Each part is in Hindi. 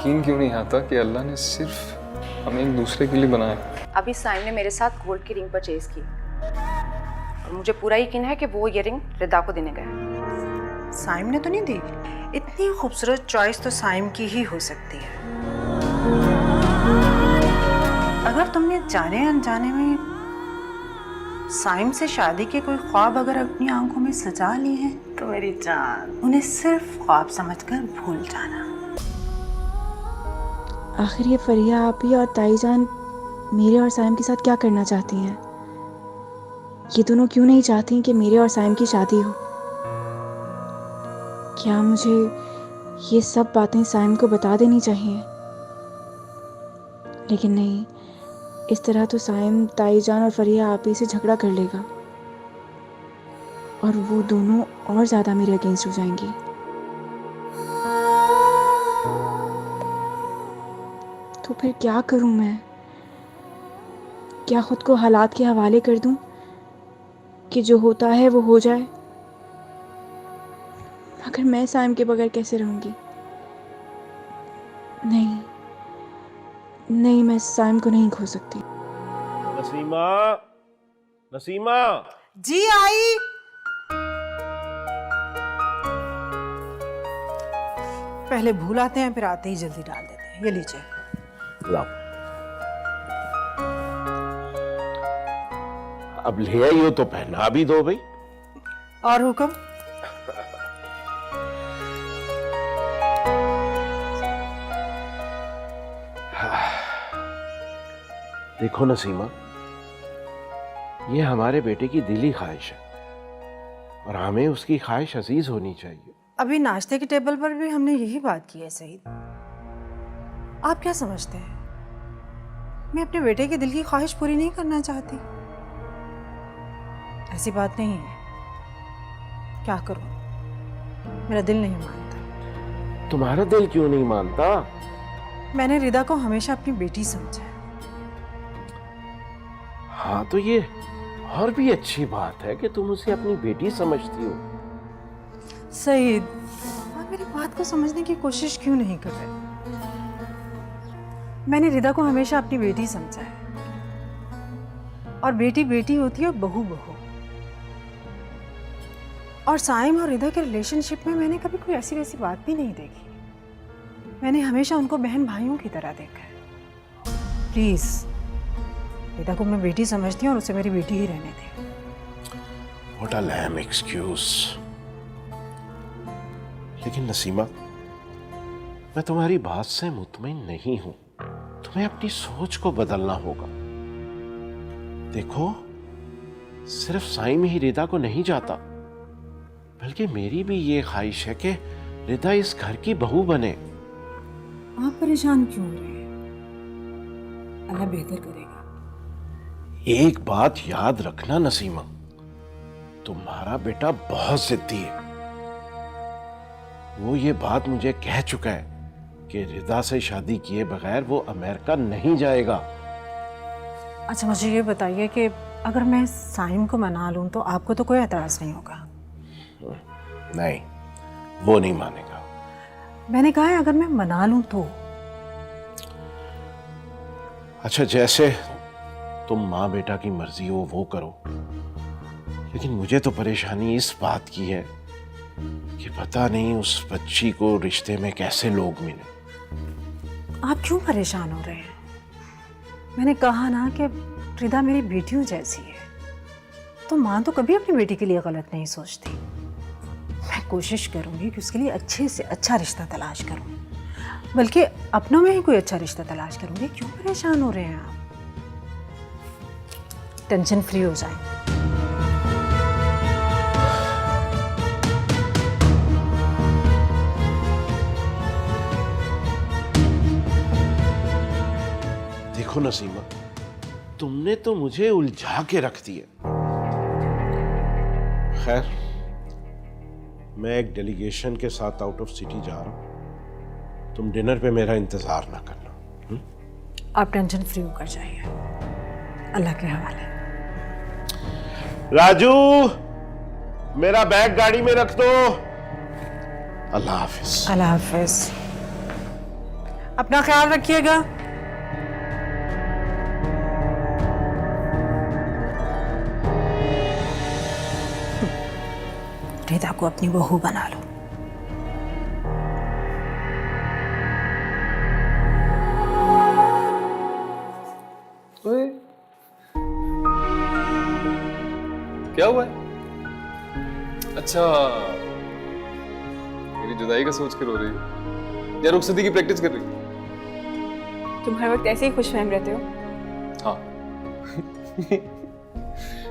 यकीन क्यों नहीं आता कि अल्लाह ने सिर्फ हमें एक दूसरे के लिए बनाया। अभी साइम ने मेरे साथ गोल्ड की रिंग परचेज की और मुझे पूरा यकीन है कि वो ये रिंग रिदा को देने गया। साइम ने तो नहीं दी? इतनी खूबसूरत चॉइस तो साइम की ही हो सकती है। अगर तुमने जाने अनजाने में साइम से शादी के कोई ख्वाब अगर अपनी आंखों में सजा लिए हैं तो मेरी जान उन्हें सिर्फ ख्वाब समझकर भूल जाना। आखिर ये फरिया आपी और ताईजान मेरे और साइम के साथ क्या करना चाहती हैं? ये दोनों क्यों नहीं चाहती कि मेरे और साइम की शादी हो? क्या मुझे ये सब बातें साइम को बता देनी चाहिए? लेकिन नहीं, इस तरह तो साइम ताईजान और फरिया आपी से झगड़ा कर लेगा और वो दोनों और ज़्यादा मेरे अगेंस्ट हो जाएंगी। तो फिर क्या करूं मैं? क्या खुद को हालात के हवाले कर दूं कि जो होता है वो हो जाए? मगर मैं साइम के बगैर कैसे रहूंगी? नहीं नहीं, मैं साइम को नहीं खो सकती। नसीमा, नसीमा। जी आई। पहले भूल आते हैं फिर आते ही जल्दी डाल देते हैं। ये लीजिए। लाओ। अब ले आई हो तो पहना भी दो भाई। और हुक्म? देखो नसीमा, ये हमारे बेटे की दिली ख्वाहिश है और हमें उसकी ख्वाहिश अजीज होनी चाहिए। अभी नाश्ते के टेबल पर भी हमने यही बात की है सईद। आप क्या समझते हैं मैं अपने बेटे के दिल की ख्वाहिश पूरी नहीं करना चाहती? ऐसी बात नहीं है। क्या करूं, मेरा दिल नहीं मानता। तुम्हारा दिल क्यों नहीं मानता? मैंने रिदा को हमेशा अपनी बेटी समझा है। हाँ तो ये और भी अच्छी बात है कि तुम उसे अपनी बेटी समझती हो। सईद, आप मेरी बात को समझने की कोशिश क्यों नहीं कर रहे? मैंने रिदा को हमेशा अपनी बेटी समझा है और बेटी बेटी होती है और बहू बहू। और साइम और रिदा के रिलेशनशिप में मैंने कभी कोई ऐसी वैसी बात भी नहीं देखी। मैंने हमेशा उनको बहन भाइयों की तरह देखा है। प्लीज रिदा को मैं बेटी समझती हूँ और उसे मेरी बेटी ही रहने दे। What a lame excuse। लेकिन नसीमा, मैं तुम्हारी बात से मुतमईन नहीं हूं। तुम्हें अपनी सोच को बदलना होगा। देखो, सिर्फ साइम ही रिदा को नहीं चाहता, बल्कि मेरी भी ये ख्वाहिश है कि रिदा इस घर की बहू बने। आप परेशान क्यों हो रहे हैं? अल्लाह बेहतर करेगा। एक बात याद रखना नसीमा, तुम्हारा बेटा बहुत जिद्दी है। वो ये बात मुझे कह चुका है कि रिदा से शादी किए बगैर वो अमेरिका नहीं जाएगा। अच्छा मुझे ये बताइए कि अगर मैं साइम को मना लूं तो आपको तो कोई एतराज नहीं होगा? नहीं, वो नहीं मानेगा। मैंने कहा है अगर मैं मना लूं तो। अच्छा, जैसे तुम माँ बेटा की मर्जी हो वो करो, लेकिन मुझे तो परेशानी इस बात की है कि पता नहीं उस बच्ची को रिश्ते में कैसे लोग मिले। आप क्यों परेशान हो रहे हैं? मैंने कहा ना कि रिदा मेरी बेटियों जैसी है, तो माँ तो कभी अपनी बेटी के लिए गलत नहीं सोचती। मैं कोशिश करूंगी कि उसके लिए अच्छे से अच्छा रिश्ता तलाश करूं, बल्कि अपनों में ही कोई अच्छा रिश्ता तलाश करूंगी। क्यों परेशान हो रहे हैं आप? टेंशन फ्री हो जाएं। देखो नसीमा, तुमने तो मुझे उलझा के रख दिया। खैर, मैं एक डेलीगेशन के साथ आउट ऑफ सिटी जा रहा हूं। तुम डिनर पे मेरा इंतजार ना करना। आप टेंशन फ्री होकर जाइए, अल्लाह के हवाले। राजू, मेरा बैग गाड़ी में रख दो। अल्लाह हाफिज। अल्लाह हाफिज। अपना ख्याल रखिएगा। रिदा को अपनी बहू बना लो। ओए, क्या हुआ है? अच्छा, मेरी जुदाई का सोच के रो रही है या रुखसती की प्रैक्टिस कर रही है? तुम हर वक्त ऐसे ही खुशफहम रहते हो। हाँ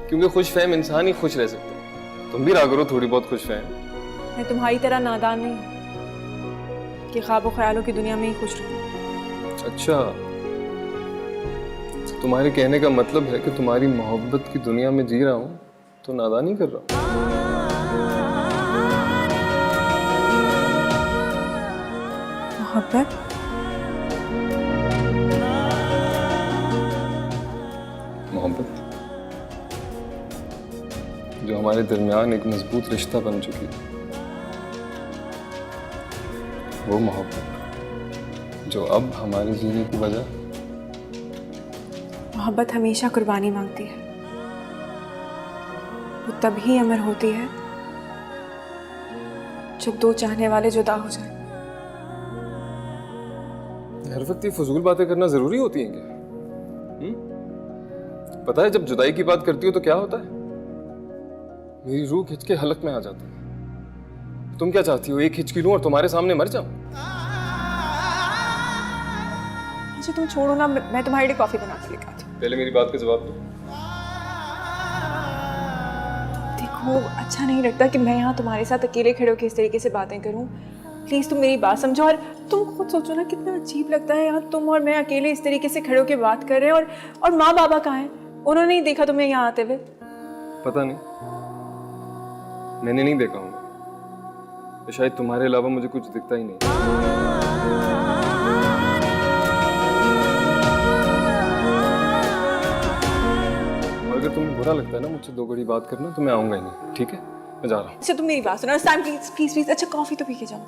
क्योंकि खुशफहम इंसान ही खुश रह सकता है। तुम भी रहा करो थोड़ी बहुत खुशफहम। मैं तुम्हारी तरह नादान नहीं हूं कि ख्वाबों ख्यालों की दुनिया में ही खुश रहूं। अच्छा, तो तुम्हारे कहने का मतलब है कि तुम्हारी मोहब्बत की दुनिया में जी रहा हूँ तो नादानी कर रहा हूँ। मोहब्बत? मोहब्बत जो हमारे दरमियान एक मजबूत रिश्ता बन चुकी है, वो मोहब्बत जो अब हमारे जीने की वजह। मोहब्बत हमेशा कुर्बानी मांगती है। वो तभी अमर होती है जब दो चाहने वाले जुदा हो जाए। हर वक्त ये फजूल बातें करना जरूरी होती हैं क्या? पता है जब जुदाई की बात करती हो तो क्या होता है? मेरी रूह खिंच के हलक में आ जाती है। तुम क्या चाहती हो, एक हिचकी लूं और तुम्हारे सामने मर जाऊं? अच्छा तुम छोड़ो ना, मैं तुम्हारे लिए कॉफी बना के लेकर आती हूँ। पहले मेरी बात का जवाब दो। देखो, अच्छा नहीं लगता कि मैं यहाँ तुम्हारे साथ अकेले खड़े होकर इस तरीके से बातें करूँ। प्लीज तुम मेरी बात समझो। और तुम खुद सोचो ना, कितना अजीब लगता है यहाँ तुम और मैं अकेले इस तरीके से खड़े होकर बात कर रहे हैं। और माँ बाबा कहाँ हैं? उन्होंने नहीं देखा तुम्हें यहाँ आते हुए? पता नहीं, मैंने नहीं देखा हूँ। तो शायद तुम्हारे अलावा मुझे कुछ दिखता ही नहीं। और अगर तुम्हें बुरा लगता है ना मुझसे दो घड़ी बात करना, तो मैं आऊंगा ही नहीं। ठीक है, मैं जा रहा हूँ। अच्छा तुम मेरी बात सुनो सैम, प्लीज प्लीज प्लीज। अच्छा कॉफी तो पी के जाओ।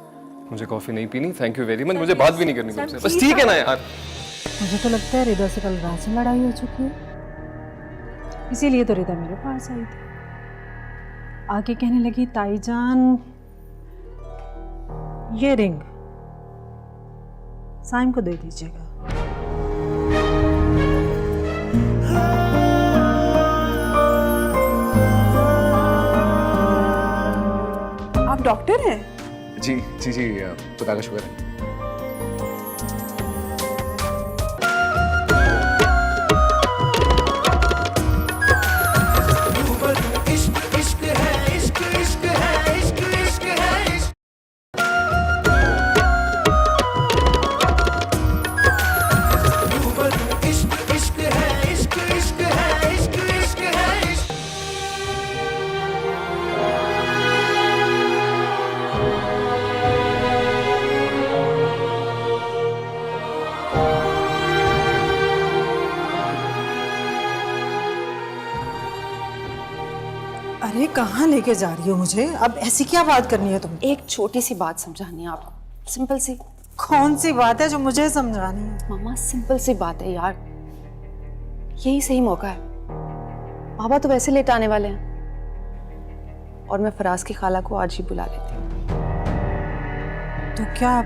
मुझे कॉफी नहीं पीनी, थैंक यू वेरी मच। मुझे बात भी नहीं करनी तुमसे, बस ठीक है ना यार। मुझे तो लगता है रिदा से कल रात से लड़ाई हो चुकी है, इसीलिए तो रिदा मेरे पास आई थी। आके कहने लगी, ताईजान ये रिंग साइम को दे दीजिएगा। आप डॉक्टर हैं? जी जी जी, खुदा का शुक्र है। अरे कहाँ लेके जा रही हो मुझे? अब ऐसी क्या बात करनी है तुम? एक छोटी सी बात समझानी है आपको, सिंपल सी। कौन सी बात है जो मुझे समझानी है? मामा सिंपल सी बात है यार, यही सही मौका है। बाबा तो वैसे लेट आने वाले हैं और मैं फराज की खाला को आज ही बुला लेती हूँ। तो क्या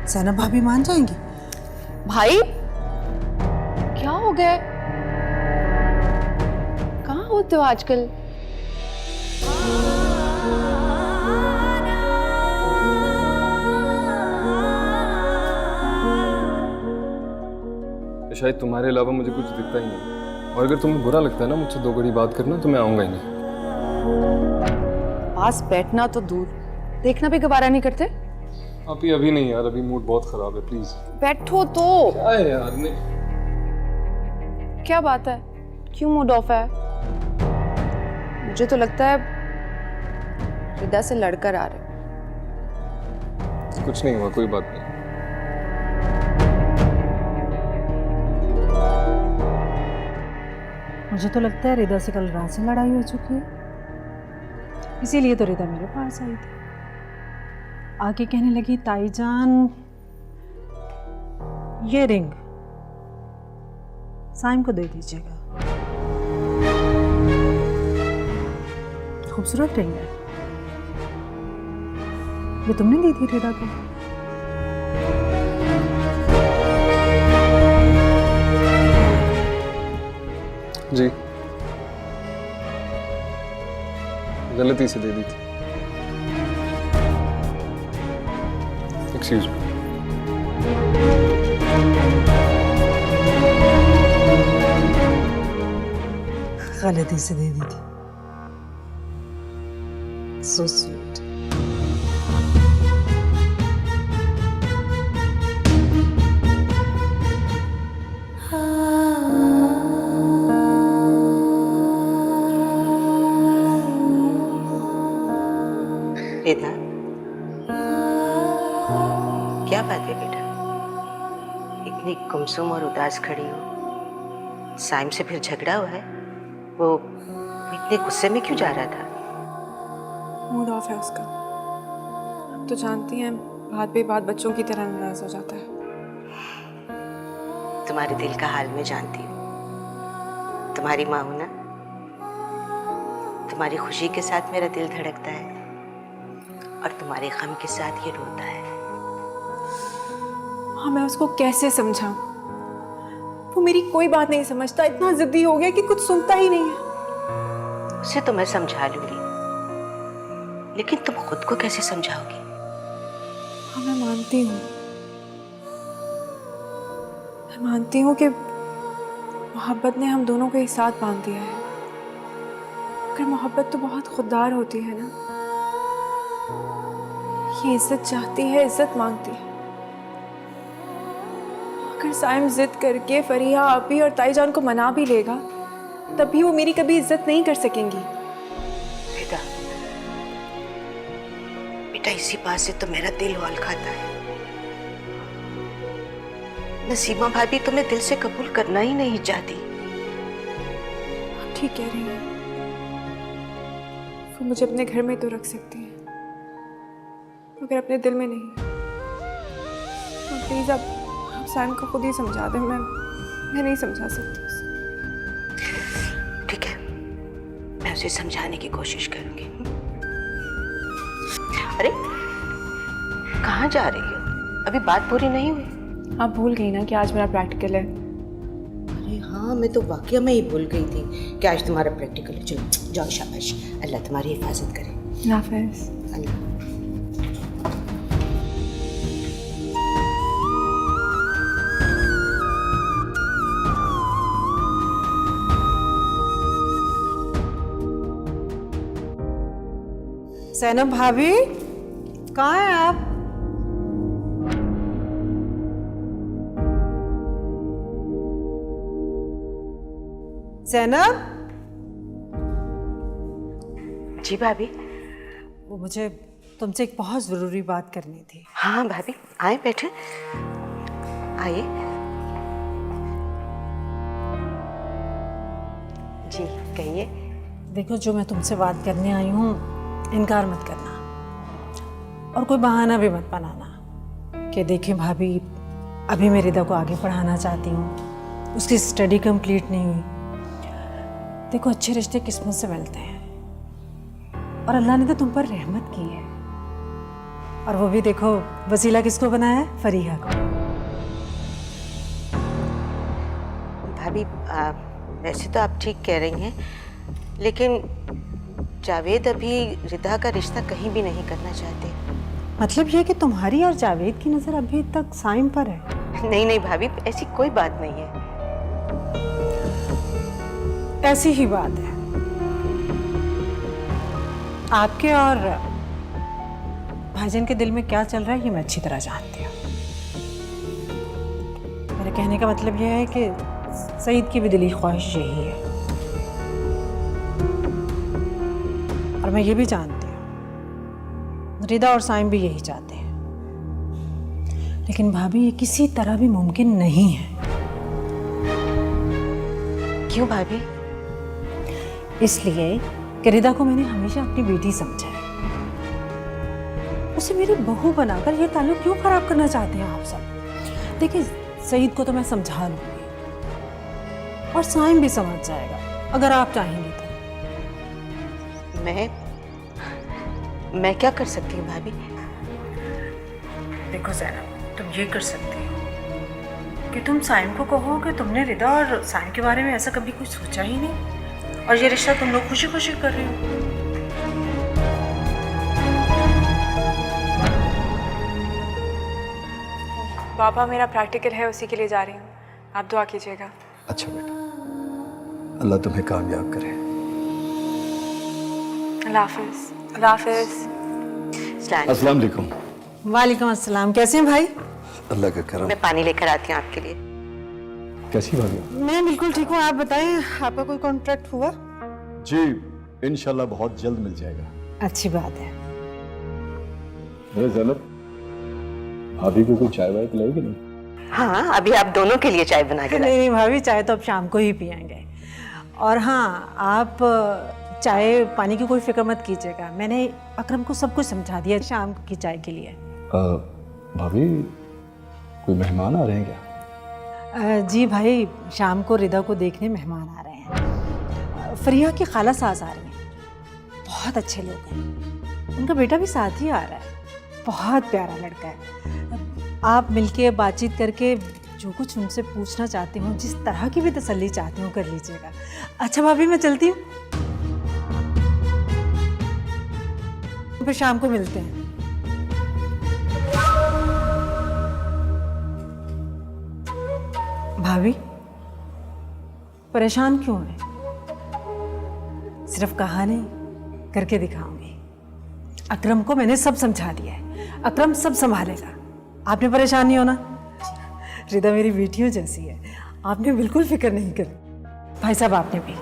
ज़ैनब भाभी मान जाएंगी? भाई क्या हो गया? कहाँ होते हो आजकल? शायद तुम्हारे अलावा मुझे कुछ दिखता ही नहीं। और अगर तुम्हें बुरा लगता है ना मुझसे दो घड़ी बात करना, तो मैं आऊंगा ही नहीं। पास बैठना तो दूर, देखना भी गवारा नहीं करते। आप ही अभी नहीं यार, अभी मूड बहुत खराब है, प्लीज बैठो तो। क्या है यार? नहीं, क्या बात है, क्यों मूड ऑफ है? मुझे तो लगता है रिदा से लड़कर आ रहे। कुछ नहीं हुआ, कोई बात नहीं। मुझे तो लगता है रिदा से कल रात से लड़ाई हो चुकी है, इसीलिए तो रिदा मेरे पास आई थी। आके कहने लगी, ताईजान ये रिंग साइम को दे दीजिएगा। खूबसूरत रिंग है, ये तुमने दी थी रिदा को? जी, गलती से दे दी थी। Excuse me. गलती से दे दी थी। So sweet. रिदा, क्या बात है बेटा? इतनी गुमसुम और उदास खड़ी हो। साइम से फिर झगड़ा हुआ है? वो इतने गुस्से में क्यों जा रहा था? मूड ऑफ है उसका। आप तो जानती हैं, बात पे बात बच्चों की तरह नाराज हो जाता है। तुम्हारे दिल का हाल मैं जानती हूँ। तुम्हारी माँ हूं ना, तुम्हारी खुशी के साथ मेरा दिल धड़कता है और तुम्हारे गम के साथ ये रोता है। हाँ, मैं उसको कैसे समझाऊं? वो मेरी कोई बात नहीं समझता, इतना जिद्दी हो गया कि कुछ सुनता ही नहीं है। उसे तो मैं समझा लूंगी, लेकिन तुम खुद को कैसे समझाओगी? हाँ, मैं मानती हूँ कि मोहब्बत ने हम दोनों को एक साथ बांध दिया है। मगर मोहब्बत तो बहुत खुददार होती है ना। ये इज्जत चाहती है, इज्जत मांगती है। अगर साइम जिद करके फरिया, आपी और ताईजान को मना भी लेगा, तब भी वो मेरी कभी इज्जत नहीं कर सकेंगी। बेटा, बेटा इसी बात से तो मेरा दिल हौल खाता है। नसीमा भाभी तुम्हें दिल से कबूल करना ही नहीं चाहती। आप ठीक कह रही हैं। वो मुझे अपने घर में तो रख सकती हैं, मगर अपने दिल में नहीं। प्लीज आप साइम को खुद ही समझा दें। मैं नहीं समझा सकती उसे। ठीक है, मैं उसे समझाने की कोशिश करूंगी। अरे कहाँ जा रही हो? अभी बात पूरी नहीं हुई। आप भूल गई ना कि आज मेरा प्रैक्टिकल है। अरे हाँ, मैं तो वाकई में ही भूल गई थी कि आज तुम्हारा प्रैक्टिकल है। चलो जाओ, शाबाश, अल्लाह तुम्हारी हिफाजत करे। हाफिज़। अल्लाह। सैनब भाभी, कहाँ हैं आप? सैनब? जी भाभी। वो मुझे तुमसे एक बहुत ज़रूरी बात करनी थी। हाँ भाभी, आए बैठे, आइए। जी कहिए। देखो, जो मैं तुमसे बात करने आई हूँ, इनकार मत करना और कोई बहाना भी मत बनाना कि देखें भाभी, अभी मैं रिदा को आगे पढ़ाना चाहती हूँ, उसकी स्टडी कंप्लीट नहीं हुई। देखो, अच्छे रिश्ते किस्मत से मिलते हैं और अल्लाह ने तो तुम पर रहमत की है। और वो भी देखो, वसीला किसको बनाया है? फरीहा को। भाभी वैसे तो आप ठीक कह रही हैं, लेकिन जावेद अभी रिदा का रिश्ता कहीं भी नहीं करना चाहते। मतलब ये कि तुम्हारी और जावेद की नज़र अभी तक साइम पर है? नहीं नहीं भाभी, ऐसी कोई बात नहीं है। ऐसी ही बात है। आपके और भाईजान के दिल में क्या चल रहा है ये मैं अच्छी तरह जानती हूँ। मेरे कहने का मतलब यह है कि सईद की भी दिली ख्वाहिश यही है और मैं ये भी जानती हूँ रिदा और साइम भी यही चाहते हैं। लेकिन भाभी, ये किसी तरह भी मुमकिन नहीं है। क्यों भाभी? इसलिए कि रिदा को मैंने हमेशा अपनी बेटी समझा है। उसे मेरी बहू बनाकर ये ताल्लुक क्यों खराब करना चाहते हैं आप सब? देखिए, सईद को तो मैं समझा लूंगी और साइम भी समझ जाएगा अगर आप चाहेंगी तो। मैं क्या कर सकती हूँ भाभी? देखो ज़ैनब, तुम ये कर सकती हो कि तुम साइम को कहो कि तुमने रिदा और साइम के बारे में ऐसा कभी कुछ सोचा ही नहीं और ये रिश्ता तुम लोग खुशी खुशी कर रहे हो। पापा मेरा प्रैक्टिकल है, उसी के लिए जा रही हूँ, आप दुआ कीजिएगा। अच्छा बेटा, अल्लाह तुम्हें कामयाब करे। अल्लाह हाफिज़। अल्लाह हाफिज़। अस्सलाम वालेकुम। वालेकुम अस्सलाम। कैसे हैं भाई? अल्लाह का करम। मैं पानी लेकर आती हूँ आपके लिए। कैसी भाभी? मैं बिल्कुल ठीक हूँ। आप बताएं, आपका कोई कॉन्ट्रैक्ट हुआ? जी इंशाल्लाह बहुत जल्द मिल जाएगा। अच्छी बात है। अरे ज़ैनब, भाभी को कोई चाय वाय पिलाएगी नहीं? हाँ, अभी आप दोनों के लिए चाय बना के नहीं भाभी, चाय तो अब शाम को ही पियेंगे। और हाँ, आप चाय पानी की कोई फिक्र मत कीजिएगा, मैंने अकरम को सब कुछ समझा दिया शाम की चाय के लिए। भाभी कोई मेहमान आ रहे हैं क्या? जी भाई, शाम को रिदा को देखने मेहमान आ रहे हैं। फरिया की खाला सास आ रही हैं, बहुत अच्छे लोग हैं। उनका बेटा भी साथ ही आ रहा है, बहुत प्यारा लड़का है। आप मिलके बातचीत करके जो कुछ उनसे पूछना चाहती हूँ, जिस तरह की भी तसल्ली चाहती हूँ, कर लीजिएगा। अच्छा भाभी, मैं चलती हूँ, फिर शाम को मिलते हैं। भाभी परेशान क्यों है? सिर्फ कहा नहीं, करके दिखाऊंगी। अकरम को मैंने सब समझा दिया है, अकरम सब संभालेगा, आपने परेशान नहीं होना। रिदा मेरी बेटियों जैसी है, आपने बिल्कुल फिक्र नहीं करी। भाई साहब आपने भी।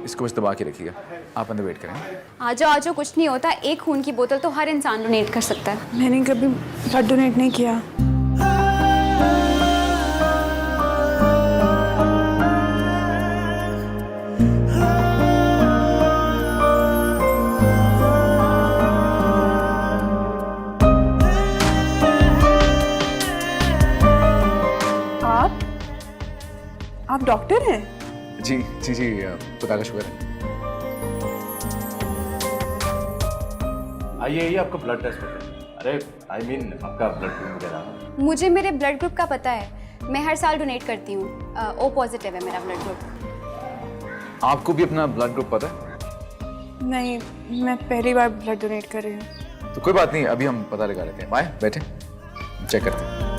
इसको बस दबा के रखिएगा, आप अंदर वेट करें। आ जाओ, कुछ नहीं होता। एक खून की बोतल तो हर इंसान डोनेट कर सकता है। मैंने कभी ब्लड डोनेट नहीं किया। आप डॉक्टर हैं? जी जी जी, खुदा का शुक्र है। आइए आइए, आपका ब्लड टेस्ट होता है। अरे आई मीन आपका ब्लड ग्रुप वगैरह। मुझे मेरे ब्लड ग्रुप का पता है, मैं हर साल डोनेट करती हूँ। ओ पॉजिटिव है मेरा ब्लड ग्रुप। आपको भी अपना ब्लड ग्रुप पता है? नहीं, मैं पहली बार ब्लड डोनेट कर रही हूँ। तो कोई बात नहीं, अभी हम पता लगा लेते हैं। आए बैठे, चेक करते हैं।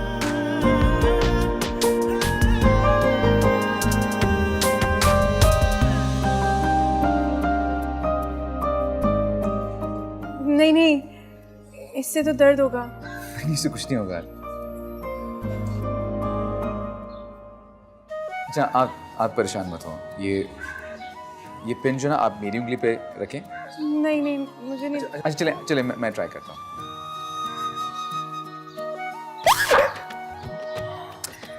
नहीं नहीं, इससे तो दर्द होगा। इससे कुछ नहीं होगा। अच्छा, आप परेशान मत हो। ये पिन जो ना, आप मेरी उंगली पे रखें। नहीं नहीं, मुझे नहीं। अच्छा चले चले, मैं ट्राई करता हूँ।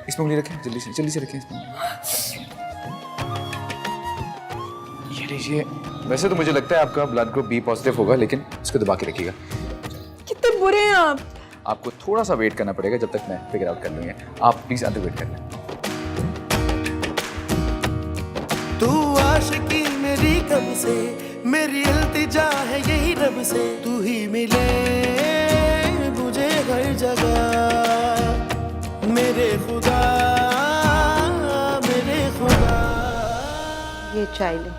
इसमें उंगली रखें, जल्दी से रखें इसमें। ये लीजिए। वैसे तो मुझे लगता है आपका ब्लड ग्रुप बी पॉजिटिव होगा, लेकिन इसको दबा के रखिएगा। कितने बुरे हैं आप। आपको थोड़ा सा वेट करना पड़ेगा जब तक मैं फिगर आउट कर लूँगा। आप प्लीज अंदर वेट कर लें। तू आशिकी मेरी कब से, मेरी इल्तिजा है यही रब से, तू ही मिले मुझे हर जगह, मेरे खुदा मेरे खुदा। ये चाय ले।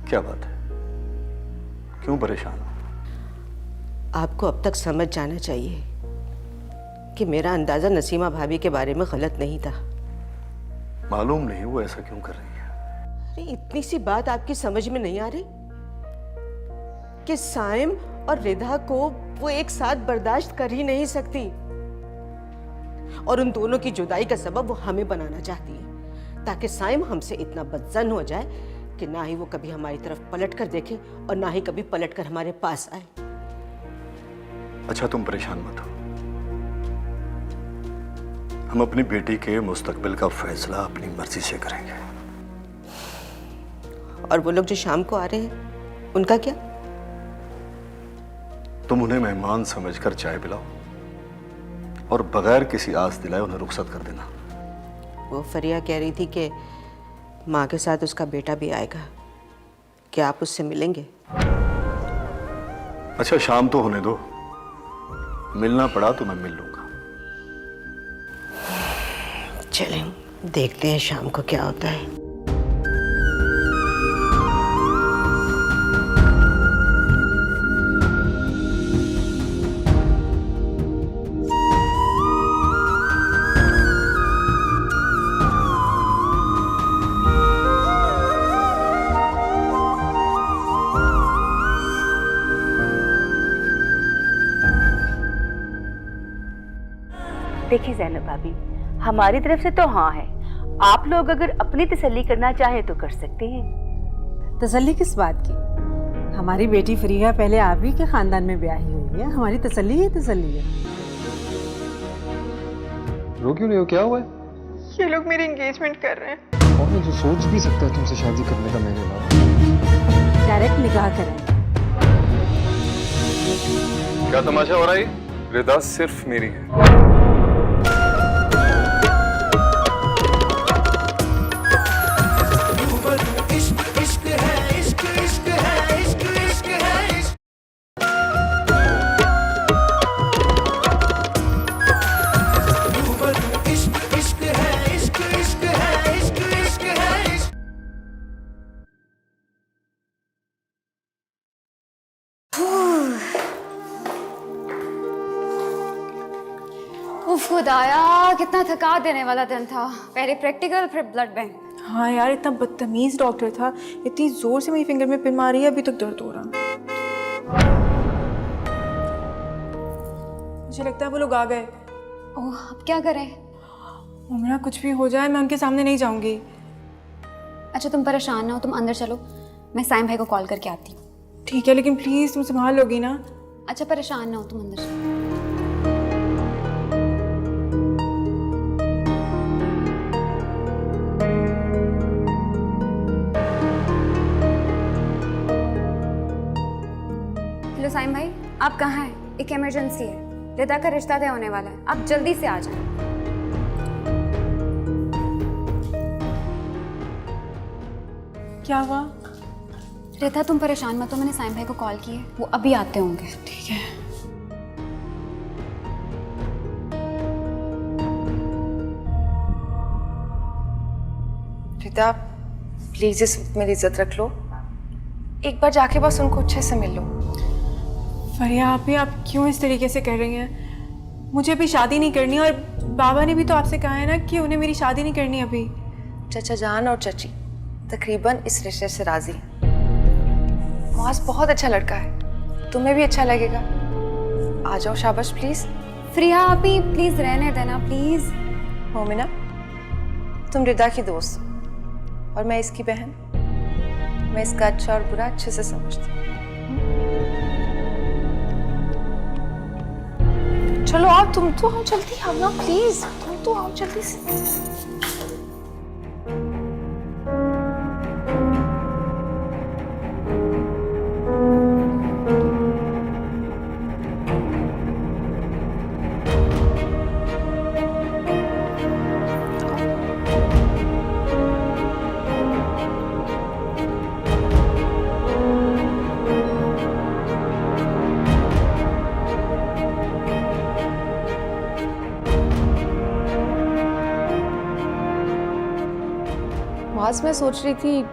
क्या बात है, क्यों परेशान हो? आपको अब तक समझ जाना चाहिए कि मेरा अंदाज़ा नसीमा भाभी के बारे में गलत नहीं था। मालूम नहीं वो ऐसा क्यों कर रही है। अरे इतनी सी बात आपकी समझ में नहीं आ रही कि साइम और रिधा को वो एक साथ बर्दाश्त कर ही नहीं सकती और उन दोनों की जुदाई का सबब वो हमें बनाना चाहती है ताकि साइम हमसे इतना बदजन हो जाए कि ना ही वो कभी हमारी तरफ पलट कर देखे और ना ही कभी पलट कर हमारे पास आए। अच्छा तुम परेशान मत हो, हम अपनी बेटी के मुस्तकबिल का फैसला अपनी मर्जी से करेंगे। और वो लोग जो शाम को आ रहे हैं उनका क्या? तुम उन्हें मेहमान समझकर चाय पिलाओ और बगैर किसी आस दिलाए उन्हें रुखसत कर देना। वो फरिया कह रही थी कि माँ के साथ उसका बेटा भी आएगा, क्या आप उससे मिलेंगे? अच्छा शाम तो होने दो, मिलना पड़ा तो मैं मिल लूंगा। चलें देखते हैं शाम को क्या होता है। देखिए ज़ैनब भाभी, हमारी तरफ से तो हाँ है, आप लोग अगर अपनी तसल्ली करना चाहें तो कर सकते हैं। तसल्ली किस बात की? हमारी बेटी फरीहा पहले आप ही के खानदान में ब्याही हुई है, हमारी तसल्ली है तसल्ली है। रो क्यों नहीं हो, क्या हुआ है? ये लोग मेरी एंगेजमेंट कर रहे हैं। कौन है जो सोच भी सकता है तुमसे शादी करने का मेरे अलावा? डायरेक्ट निकाह करें। क्या तमाशा हो रहा है? रिदा सिर्फ मेरी है। उफ खुदाया, कितना थका देने वाला दिन था। पहले प्रैक्टिकल फिर ब्लड बैंक। हाँ यार, इतना बदतमीज डॉक्टर था, इतनी जोर से मेरी फिंगर में पिन मारी है, अभी तक दर्द हो रहा। मुझे लगता है वो लोग आ गए। ओह, अब क्या करें? उमरा कुछ भी हो जाए मैं उनके सामने नहीं जाऊंगी। अच्छा तुम परेशान ना हो, तुम अंदर चलो, मैं साइम भाई को कॉल करके आती हूँ। ठीक है, लेकिन प्लीज तुम संभाल लोगी ना? अच्छा परेशान ना हो, तुम अंदर चलो। हेलो साइम भाई, आप कहाँ हैं? एक इमरजेंसी है, रिदा का रिश्ता तय होने वाला है, आप जल्दी से आ जाएं। क्या हुआ? रिदा तुम परेशान मत हो, मैंने साइम भाई को कॉल की है, वो अभी आते होंगे। ठीक है। रिदा प्लीज इस वक्त मेरी इज्जत रख लो, एक बार जाके बस उनको अच्छे से मिल लो। फरिया आप क्यों इस तरीके से कर रही हैं? मुझे अभी शादी नहीं करनी, और बाबा ने भी तो आपसे कहा है ना कि उन्हें मेरी शादी नहीं करनी अभी। चचा जान और चची तकरीबन इस रिश्ते से राजी हैं। मुआज बहुत अच्छा लड़का है, तुम्हें भी अच्छा लगेगा। आ जाओ शाबाश प्लीज। फ्रिया आप ही प्लीज रहने देना प्लीज। मोमिना, तुम रिदा की दोस्त और मैं इसकी बहन, मैं इसका अच्छा और बुरा अच्छे से समझती हूँ। चलो आओ, तुम तो आओ जल्दी, आओ ना प्लीज, तुम तो आओ जल्दी से। आज मैं सोच रही थी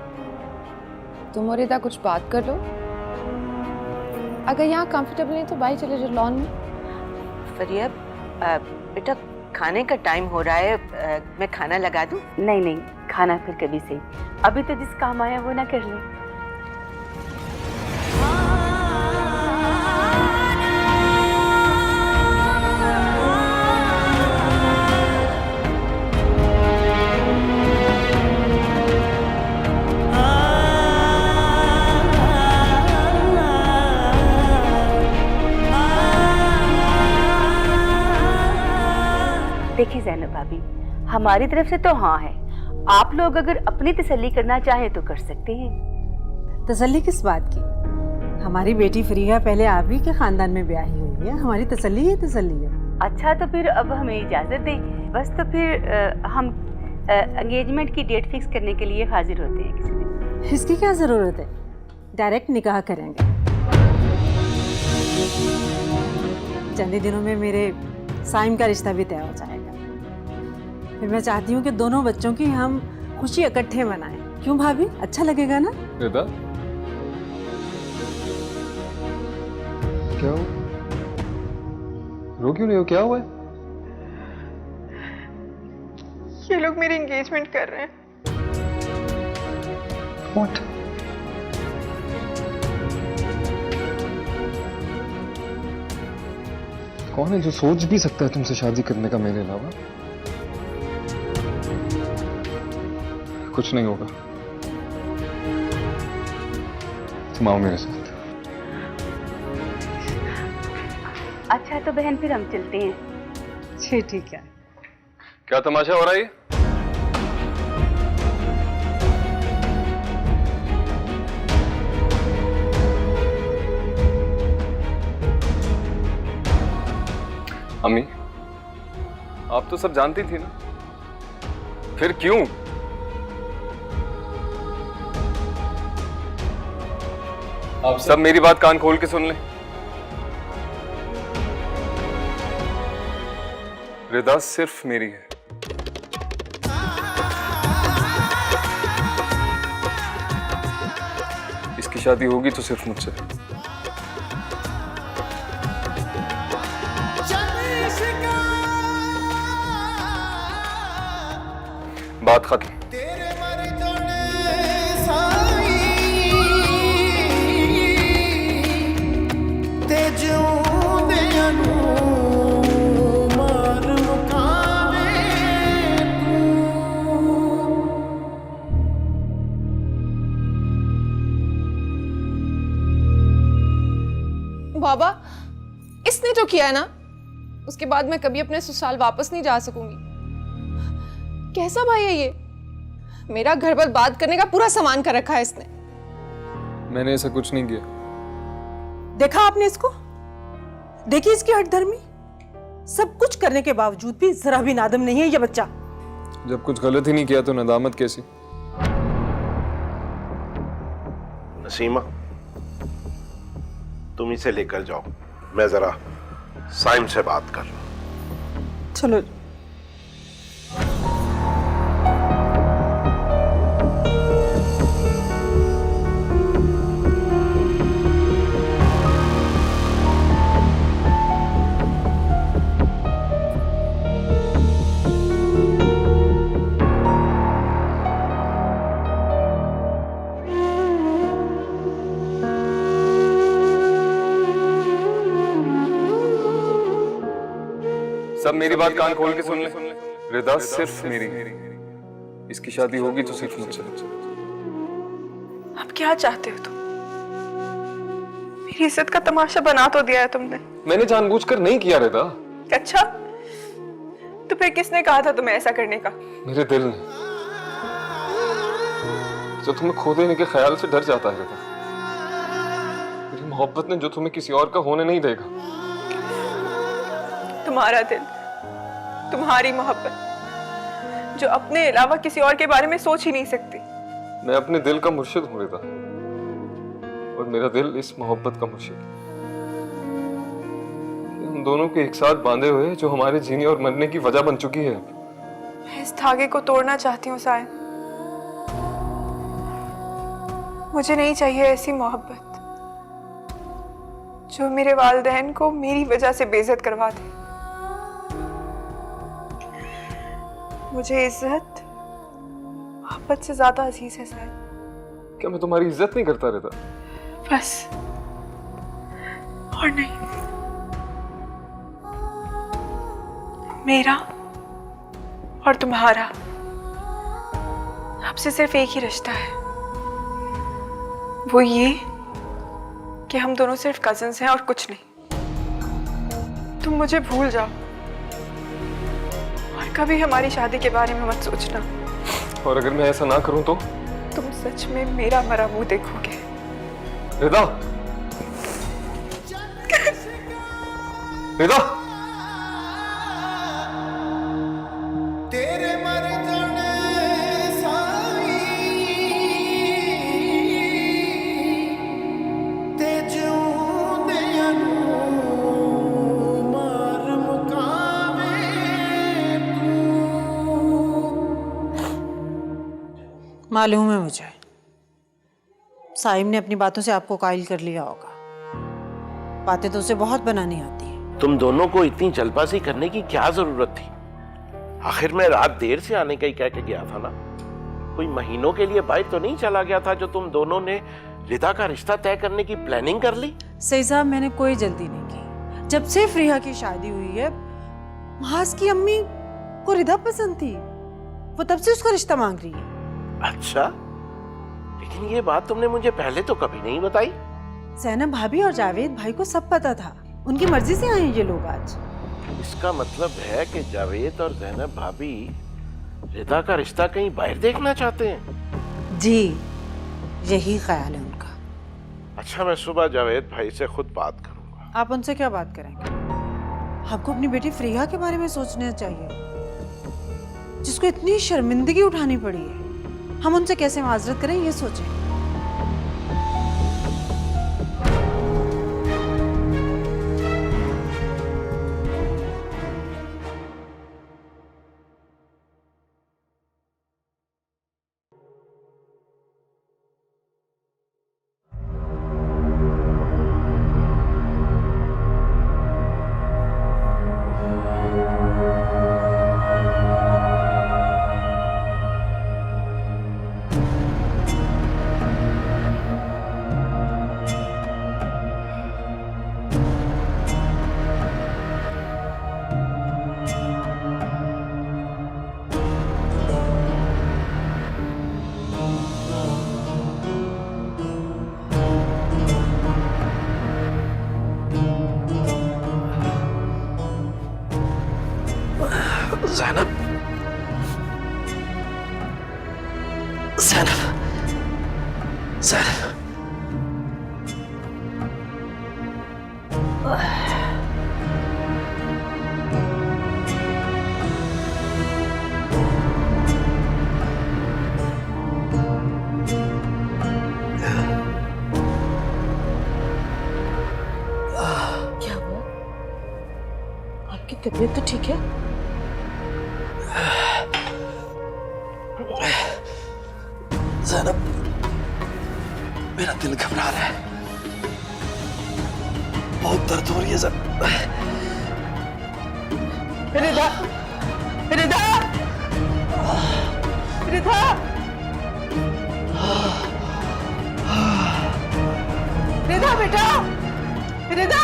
तुम और रिदा कुछ बात कर लो, अगर यहाँ कंफर्टेबल नहीं तो बाहर चले जाओ लॉन में। फरिया बेटा खाने का टाइम हो रहा है, मैं खाना लगा दूं? नहीं नहीं, खाना फिर कभी सही, अभी तो जिस काम आया वो ना कर ले। देखिए जैनब भाभी, हमारी तरफ से तो हाँ है, आप लोग अगर अपनी तसल्ली करना चाहें तो कर सकते हैं। तसल्ली किस बात की? हमारी बेटी फरीहा पहले आप ही के खानदान में ब्याही हुई है, हमारी तसल्ली है, तसल्ली है। अच्छा तो फिर अब हमें इजाजत दें, बस तो फिर हम एंगेजमेंट की डेट फिक्स करने के लिए हाजिर होते हैं किसी दिन। इसकी क्या जरूरत है, डायरेक्ट निकाह करेंगे। चंद ही दिनों में मेरे साइम का रिश्ता भी तय हो जाएगा। फिर मैं चाहती हूँ कि दोनों बच्चों की हम खुशी इकट्ठे मनाएं। क्यों भाभी, अच्छा लगेगा ना? रिदा, क्या हो? रो क्यों नहीं हो, क्या हुआ है? ये लोग मेरी एंगेजमेंट कर रहे हैं। What? कौन है जो सोच भी सकता है तुमसे शादी करने का मेरे अलावा? कुछ नहीं होगा, तुम आओ मेरे साथ। अच्छा तो बहन फिर हम चलते हैं। जी ठीक है। क्या तमाशा हो रहा है? अम्मी, आप तो सब जानती थी ना, फिर क्यों? आप सब मेरी बात कान खोल के सुन लें। रिदा सिर्फ मेरी है। इसकी शादी होगी तो सिर्फ मुझसे। बात खत्म। बाबा, इसने जो किया है ना, उसके बाद मैं कभी अपने ससुराल वापस नहीं जा सकूंगी। कैसा भाई है ये? मेरा घर बर्बाद करने का पूरा सामान कर रखा है इसने। मैंने ऐसा कुछ नहीं किया। देखा आपने इसको? देखिए इसकी हठधर्मी, सब कुछ करने के बावजूद भी जरा भी नादम नहीं है ये बच्चा। जब कुछ गलत ही नहीं किया तो नदामत कैसी? नसीमा, तुम इसे लेकर जाओ, मैं जरा साइम से बात कर लूं। चलो। सब मेरी बात कान खोल के सुन ले। रिदा सिर्फ मेरी है। इसकी शादी होगी तो सिर्फ मुझसे। अब क्या चाहते हो तुम? मेरी इज्जत का तमाशा बना तो दिया है तुमने। मैंने जानबूझकर नहीं किया रिदा। अच्छा, तो फिर किसने कहा था तुम्हें ऐसा करने का? मेरे दिल ने, जो तुम्हें खो देने के ख्याल से डर जाता है रिदा। मेरी मोहब्बत ने, जो तुम्हें किसी और का होने नहीं देगा। तुम्हारा दिल, तुम्हारी मोहब्बत, जो अपने अलावा किसी और के बारे में सोच ही नहीं सकती। मैं अपने दिल का मुर्शिद हूं रिदा, और मेरा दिल इस मोहब्बत का मुर्शिद। हम दोनों के एक साथ बांधे हुए, जो हमारे जीने और मरने की वजह बन चुकी है। मैं इस धागे को तोड़ना चाहती हूँ सायन। मुझे नहीं चाहिए ऐसी मोहब्बत जो मेरे वालिदैन को मेरी वजह से बेइज्जत करवा दे। मुझे इज्जत मोहब्बत से ज्यादा अजीज है सैन। क्या मैं तुम्हारी इज्जत नहीं करता रहता? बस और नहीं। मेरा और तुम्हारा आपसे सिर्फ एक ही रिश्ता है, वो ये कि हम दोनों सिर्फ कजिन्स हैं और कुछ नहीं। तुम मुझे भूल जाओ और कभी हमारी शादी के बारे में मत सोचना। और अगर मैं ऐसा ना करूं तो? तुम सच में मेरा मरा मुंह देखोगे। रिदा, रिदा, तेरे मर जाने साई ते जिउंदियां नूं मार मुकावे मालूम है मुझे, साइम ने अपनी बातों से आपको कायल कर लिया होगा। बातें तो उसे बहुत बनानी आती है। तुम दोनों को इतनी जल्दबाजी करने की क्या जरूरत थी? आखिर मैं रात देर से आने का ही कह के गया था ना। कोई महीनों के लिए बाहर तो नहीं चला गया था जो तुम दोनों ने रिदा का रिश्ता तय करने की प्लानिंग कर ली? सही साहब, मैंने कोई जल्दी नहीं की। जब से फ्रिया की शादी हुई है, महाज की अम्मी को रिदा पसंद थी, वो तब से उसका रिश्ता मांग रही है। अच्छा, लेकिन ये बात तुमने मुझे पहले तो कभी नहीं बताई। ज़ैनब भाभी और जावेद भाई को सब पता था, उनकी मर्जी से आए हैं ये लोग आज। इसका मतलब है कि जावेद और ज़ैनब भाभी रिदा का रिश्ता कहीं बाहर देखना चाहते हैं? जी, यही ख्याल है उनका। अच्छा, मैं सुबह जावेद भाई से खुद बात करूंगा। आप उनसे क्या बात करेंगे? आपको अपनी बेटी फ्रिया के बारे में सोचना चाहिए, जिसको इतनी शर्मिंदगी उठानी पड़ी है। हम उनसे कैसे माजरत करें ये सोचें। ज़ैनब, ज़ैनब, ज़ैनब, क्या हुआ? आपकी तबीयत तो ठीक है? ज़ैनब, मेरा दिल घबरा रहा है, बहुत दर्द हो रही है ज़ैनब। रिदा, रिदा, रिदा, रिदा बेटा, रिदा,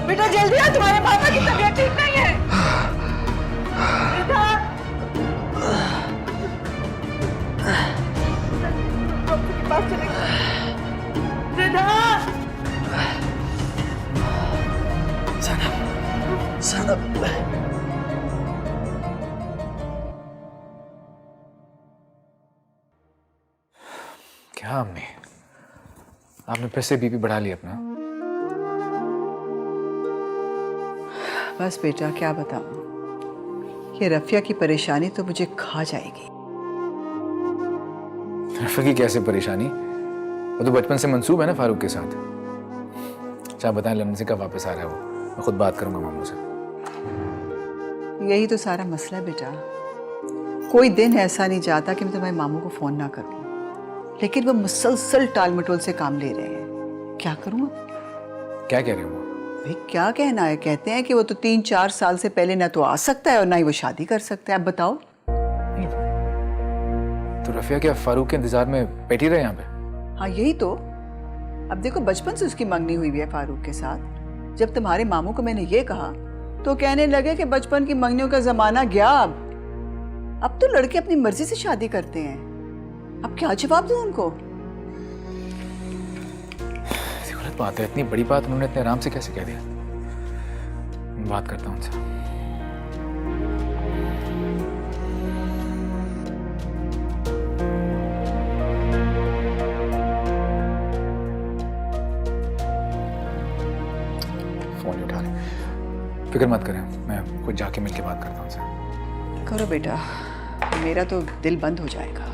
बेटा जल्दी आ, तुम्हारे पापा की तबीयत ठीक नहीं है। रिदा, डॉक्टर के पास चलेंगे। रिदा, ज़ैनब, ज़ैनब, क्या आपने फिर से बीपी बढ़ा लिया अपना? बस बेटा क्या बताऊं, ये रफिया की परेशानी तो मुझे खा जाएगी। रफिया की कैसे परेशानी? वो तो बचपन से मंसूब है ना फारूक के साथ। अच्छा बताएं, लंदन से कब वापस आ रहा है वो? मैं खुद बात करूंगा मामू से। यही तो सारा मसला है बेटा, कोई दिन ऐसा नहीं जाता कि मैं तुम्हारे मामू को फोन ना करूं, लेकिन वो मुसलसल टाल मटोल से काम ले रहे हैं। क्या करूं? क्या कह रहे हो? भाई क्या कहना है, कहते हैं कि वो तो 3-4 साल से पहले ना तो आ सकता है और ना ही वो शादी कर सकता है। अब बताओ। रफिया क्या फारूक के इंतजार में बैठी रहे यहाँ पे? हाँ यही तो। अब देखो बचपन से उसकी मंगनी हुई है फारूक के साथ। जब तुम्हारे मामू को मैंने ये कहा तो कहने लगे कि बचपन की मंगनियों का जमाना गया। अब तो लड़के अपनी मर्जी से शादी करते हैं। अब क्या जवाब दूं उनको? गलत बात है, इतनी बड़ी बात उन्होंने इतने आराम से कैसे कह दिया? बात करता हूँ उनसे। फोन नहीं उठा रहे। फिक्र मत करें, मैं कुछ जाके मिलके बात करता हूँ उनसे। करो बेटा, मेरा तो दिल बंद हो जाएगा।